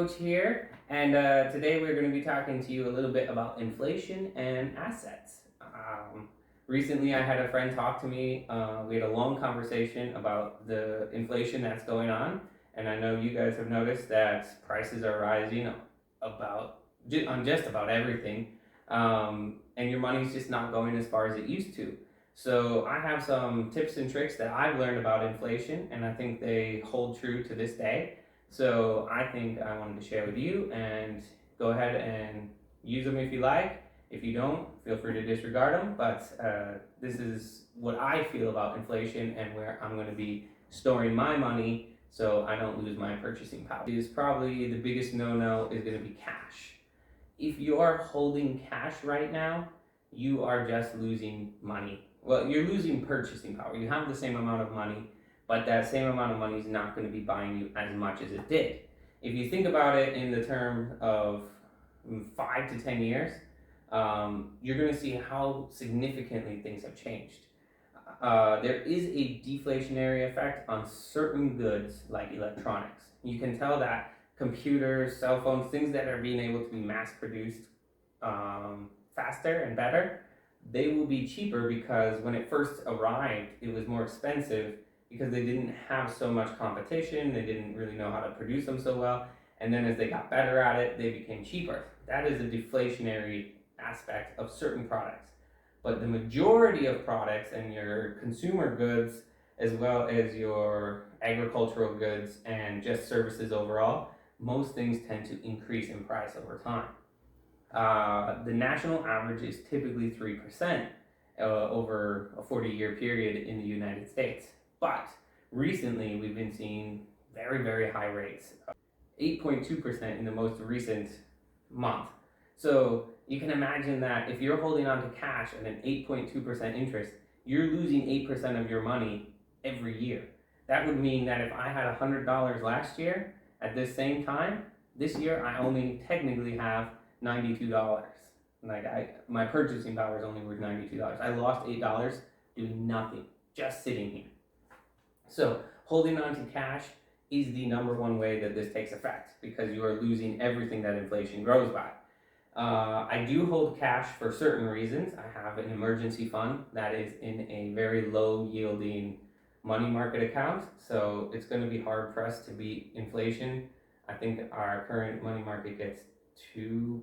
Coach here, and today we're going to be talking to you a little bit about inflation and assets. Recently, I had a friend talk to me. We had a long conversation about the inflation that's going on, and I know you guys have noticed that prices are rising on just about everything, and your money's just not going as far as it used to. So I have some tips and tricks that I've learned about inflation, and I think they hold true to this day. So I think I wanted to share with you, and go ahead and use them if you like. If you don't, feel free to disregard them. But this is what I feel about inflation and where I'm going to be storing my money so I don't lose my purchasing power. Is probably the biggest no-no is going to be cash. If you are holding cash right now, you are just losing money. Well, you're losing purchasing power. You have the same amount of money, but that same amount of money is not going to be buying you as much as it did. If you think about it in the term of 5 to 10 years, you're going to see how significantly things have changed. There is a deflationary effect on certain goods like electronics. You can tell that computers, cell phones, things that are being able to be mass produced faster and better, they will be cheaper because when it first arrived, it was more expensive because they didn't have so much competition, they didn't really know how to produce them so well, and then as they got better at it, they became cheaper. That is a deflationary aspect of certain products. But the majority of products and your consumer goods, as well as your agricultural goods and just services overall, most things tend to increase in price over time. The national average is typically 3% over a 40-year period in the United States. But recently, we've been seeing very, very high rates, 8.2% in the most recent month. So you can imagine that if you're holding on to cash at an 8.2% interest, you're losing 8% of your money every year. That would mean that if I had $100 last year at this same time, this year I only technically have $92. My purchasing power is only worth $92. I lost $8 doing nothing, just sitting here. So holding on to cash is the number one way that this takes effect because you are losing everything that inflation grows by. I do hold cash for certain reasons. I have an emergency fund that is in a very low yielding money market account, so it's going to be hard pressed to beat inflation. I think our current money market gets 2%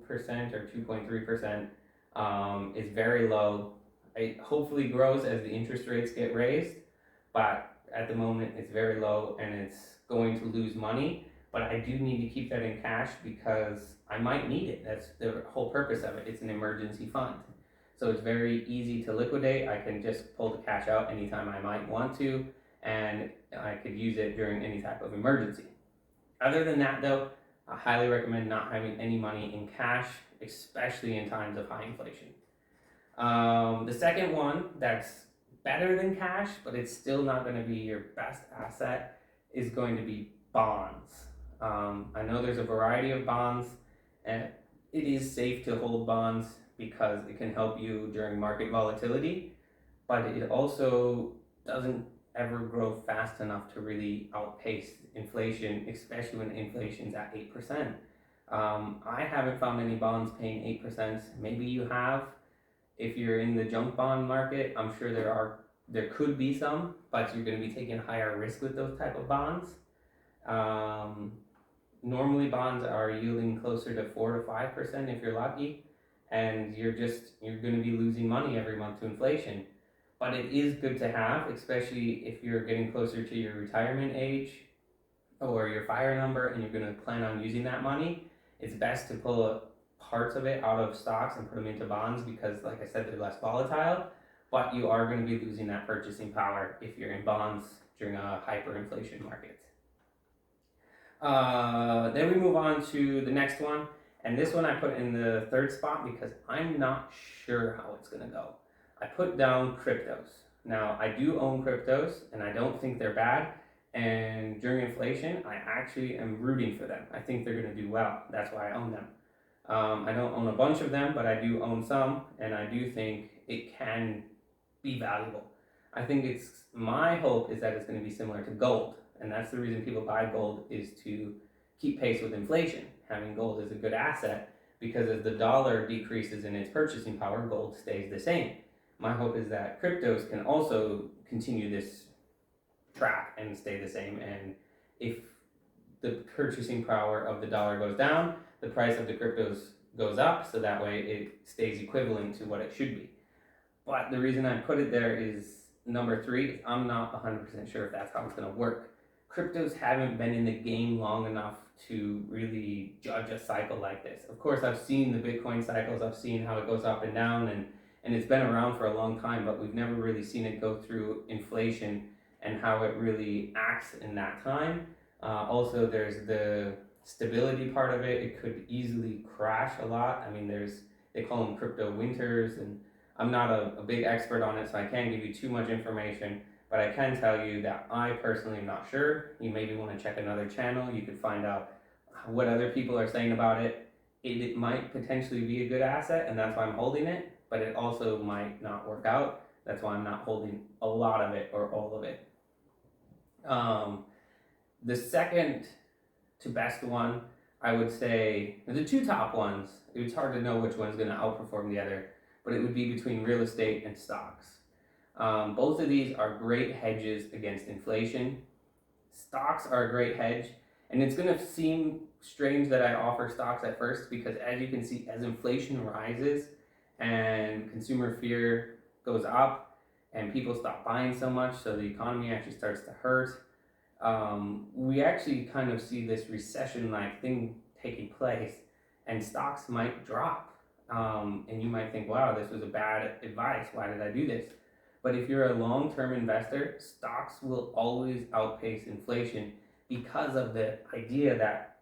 or 2.3%. It's very low. It hopefully grows as the interest rates get raised, but at the moment it's very low and it's going to lose money. But I do need to keep that in cash because I might need it. That's the whole purpose of it. It's an emergency fund. So it's very easy to liquidate. I can just pull the cash out anytime I might want to, and I could use it during any type of emergency. Other than that though, I highly recommend not having any money in cash, especially in times of high inflation. The second one that's better than cash, but it's still not going to be your best asset, is going to be bonds. I know there's a variety of bonds, and it is safe to hold bonds because it can help you during market volatility, but it also doesn't ever grow fast enough to really outpace inflation, especially when inflation's at 8%. I haven't found any bonds paying 8%. Maybe you have. If you're in the junk bond market, I'm sure there could be some, but you're going to be taking higher risk with those type of bonds. Normally bonds are yielding closer to 4 to 5% if you're lucky, and you're going to be losing money every month to inflation. But it is good to have, especially if you're getting closer to your retirement age or your FIRE number and you're going to plan on using that money. It's best to pull parts of it out of stocks and put them into bonds because, like I said, they're less volatile, but you are going to be losing that purchasing power if you're in bonds during a hyperinflation market. Then we move on to the next one, and this one I put in the third spot because I'm not sure how it's going to go. I put down cryptos. Now, I do own cryptos, and I don't think they're bad, and during inflation, I actually am rooting for them. I think they're going to do well. That's why I own them. I don't own a bunch of them, but I do own some, and I do think it can be valuable. I think my hope is that it's going to be similar to gold, and that's the reason people buy gold, is to keep pace with inflation. Having gold is a good asset because as the dollar decreases in its purchasing power, gold stays the same. My hope is that cryptos can also continue this track and stay the same. And if the purchasing power of the dollar goes down, the price of the cryptos goes up, so that way it stays equivalent to what it should be. But the reason I put it there is number three, I'm not 100% sure if that's how it's going to work. Cryptos haven't been in the game long enough to really judge a cycle like this. Of course, I've seen the Bitcoin cycles, I've seen how it goes up and down, and it's been around for a long time, but we've never really seen it go through inflation and how it really acts in that time. Also, there's the stability part of it. It could easily crash a lot. I mean, they call them crypto winters, and I'm not a big expert on it, so I can't give you too much information, but I can tell you that I personally am not sure. You maybe want to check another channel. You could find out what other people are saying about it. It might potentially be a good asset, and that's why I'm holding it, but it also might not work out. That's why I'm not holding a lot of it or all of it. The second to best one, I would say, the two top ones, it's hard to know which one's going to outperform the other, but it would be between real estate and stocks. Both of these are great hedges against inflation. Stocks are a great hedge, and it's going to seem strange that I offer stocks at first because, as you can see, as inflation rises and consumer fear goes up and people stop buying so much, so the economy actually starts to hurt, we actually kind of see this recession-like thing taking place, and stocks might drop. And you might think, wow, this was a bad advice. Why did I do this? But if you're a long-term investor, stocks will always outpace inflation because of the idea that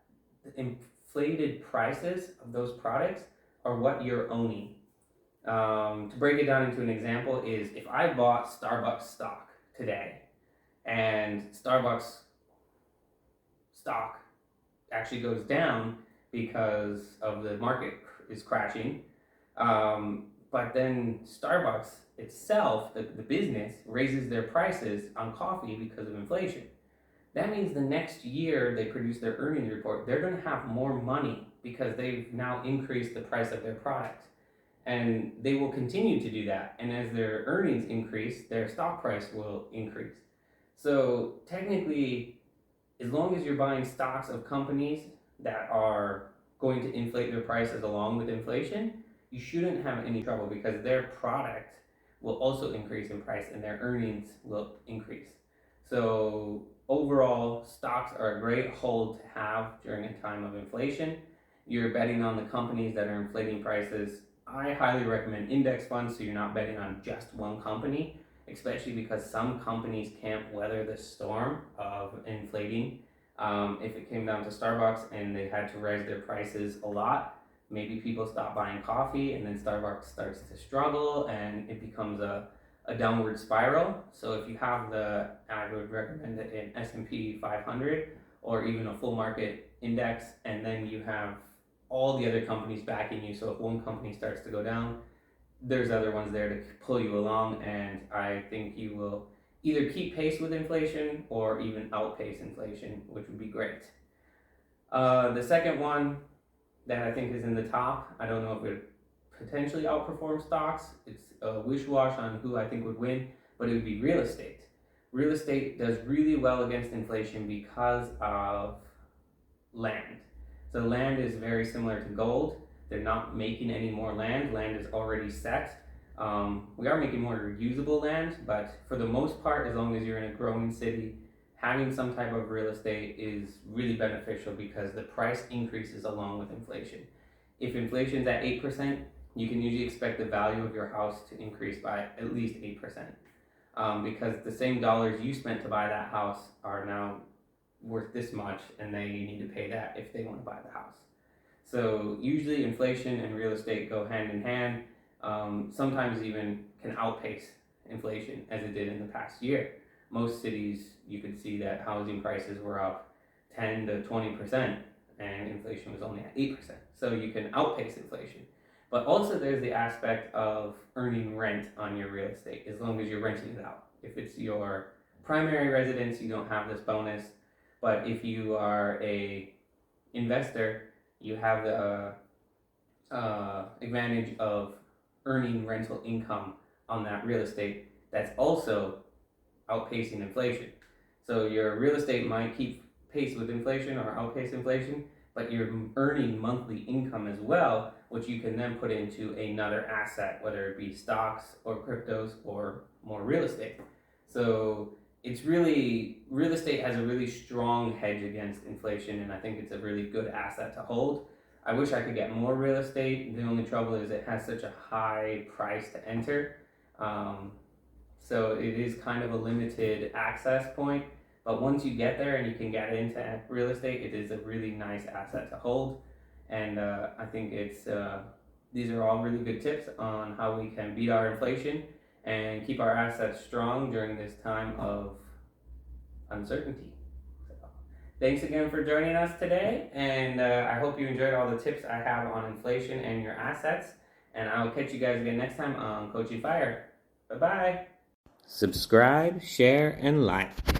the inflated prices of those products are what you're owning. To break it down into an example is if I bought Starbucks stock today and Starbucks stock actually goes down because of the market is crashing, but then Starbucks itself, the business, raises their prices on coffee because of inflation. That means the next year they produce their earnings report, they're going to have more money because they've now increased the price of their product. And they will continue to do that. And as their earnings increase, their stock price will increase. So technically, as long as you're buying stocks of companies that are going to inflate their prices along with inflation, you shouldn't have any trouble because their product will also increase in price and their earnings will increase. So overall, stocks are a great hold to have during a time of inflation. You're betting on the companies that are inflating prices. I highly recommend index funds so you're not betting on just one company, especially because some companies can't weather the storm of inflating. If it came down to Starbucks and they had to raise their prices a lot, maybe people stop buying coffee and then Starbucks starts to struggle and it becomes a downward spiral. So if you have I would recommend an S&P 500 or even a full market index, and then you have all the other companies backing you. So if one company starts to go down, there's other ones there to pull you along, and I think you will either keep pace with inflation or even outpace inflation, which would be great. The second one that I think is in the top, I don't know if it would potentially outperform stocks. It's a wish-wash on who I think would win, but it would be real estate. Real estate does really well against inflation because of land. So land is very similar to gold. They're not making any more land. Land is already set. We are making more usable land, but for the most part, as long as you're in a growing city, having some type of real estate is really beneficial because the price increases along with inflation. If inflation's at 8%, you can usually expect the value of your house to increase by at least 8%. Because the same dollars you spent to buy that house are now worth this much, and they need to pay that if they want to buy the house. So usually inflation and real estate go hand in hand, sometimes even can outpace inflation as it did in the past year. Most cities, you could see that housing prices were up 10 to 20% and inflation was only at 8%. So you can outpace inflation. But also there's the aspect of earning rent on your real estate as long as you're renting it out. If it's your primary residence, you don't have this bonus. But if you are a investor, you have the advantage of earning rental income on that real estate that's also outpacing inflation. So your real estate might keep pace with inflation or outpace inflation, but you're earning monthly income as well, which you can then put into another asset, whether it be stocks or cryptos or more real estate. So it's really, real estate has a really strong hedge against inflation, and I think it's a really good asset to hold. I wish I could get more real estate. The only trouble is it has such a high price to enter. Um, so it is kind of a limited access point. But once you get there and you can get into real estate, it is a really nice asset to hold. And I think these are all really good tips on how we can beat our inflation and keep our assets strong during this time of uncertainty. So, thanks again for joining us today, and I hope you enjoyed all the tips I have on inflation and your assets. And I'll catch you guys again next time on Coaching Fire. Bye bye. Subscribe, share, and like.